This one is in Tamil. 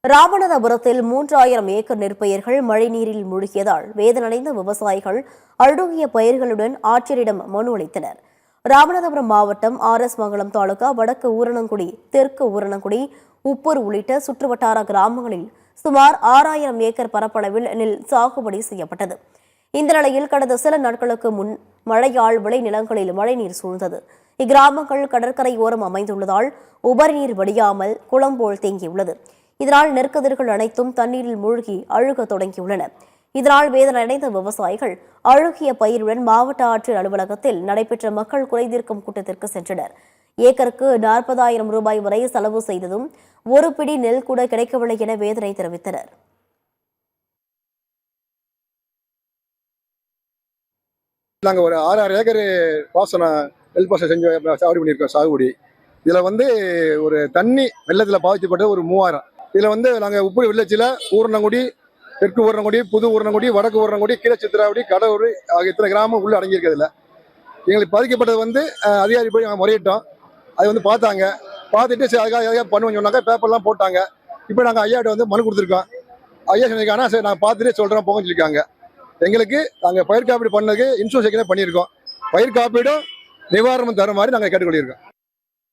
ராமநாதபுரத்தில் 3000 ஏக்கர் நெற்பயிர்கள் மழைநீரில் மூழ்கியதால் வேதனடைந்த விவசாயிகள் அழுகிய பயிர்களுடன் ஆட்சியரிடம் மனு அளித்தனர். ராமநாதபுரம் மாவட்டம் மங்கலம் தாலுகா வடக்கு ஊரணங்குடி, தெற்கு ஊரணங்குடி, உப்பூர் உள்ளிட்ட சுற்றுவட்டார கிராமங்களில் சுமார் 6000 ஏக்கர் பரப்பளவில் நெல் சாகுபடி செய்யப்பட்டது. இந்த நிலையில் கடந்த சில நாட்களுக்கு முன் மழையால் விளைநிலங்களில் மழைநீர் சூழ்ந்தது. இக்கிராமங்கள் கடற்கரை ஓரம் அமைந்துள்ளதால் உபரிநீர் வடியாமல் குளம் போல் தேங்கியுள்ளது. இதனால் நெற்கதிர்கள் அனைத்தும் தண்ணீரில் மூழ்கி அழுக தொடங்கியுள்ளன. இதனால் வேதனையடைந்த விவசாயிகள் அழுகிய பயிருடன் மாவட்ட ஆட்சியர் அலுவலகத்தில் நடைபெற்ற மக்கள் குறைதீர்க்கும் கூட்டத்திற்கு சென்றனர். ஏக்கருக்கு 40,000 ரூபாய் வரை செலவு செய்ததும் ஒரு பிடி நெல் கூட கிடைக்கவில்லை என வேதனை தெரிவித்தனர். நாங்கள் ஒரு 6 ஏக்கர் நெல் பாசனம் செஞ்சு சாகுபடி பண்ணியிருக்கோம். சாகுபடி இதில் ஒரு தண்ணி வெள்ளத்தில் பாதிக்கப்பட்ட ஒரு 3000. இதில் நாங்கள் உப்பு வில்லேஜில் ஊரணங்குடி, தெற்கு ஊரணங்குடி, புது ஊரணங்குடி, வடக்கு ஊரணங்குடி, கீழே சித்திராவடி, கடவுர் ஆகிய இத்தனை கிராமம் உள்ளே அடங்கியிருக்கிறதுல எங்களுக்கு பாதிக்கப்பட்டது அதிகாரி போய் நாங்கள் முறையிட்டோம். அது பார்த்தாங்க. பார்த்துட்டு சரி அதுக்காக பண்ணுவோம்னு சொன்னாங்க. பேப்பர்லாம் போட்டாங்க. இப்போ நாங்கள் ஐயாட்ட மனு கொடுத்துருக்கோம். ஐயா சொன்னிருக்காங்கன்னா சரி நாங்கள் பார்த்துட்டு சொல்கிறோம் போகன்னு சொல்லியிருக்காங்க. எங்களுக்கு நாங்கள் பயிர் காப்பீடு பண்ணதுக்கு இன்சூரன்ஸ் பண்ணியிருக்கோம். பயிர் காப்பீடும் நிவாரணம் தர மாதிரி நாங்கள் கேட்டுக்கொள்ளியிருக்கோம்.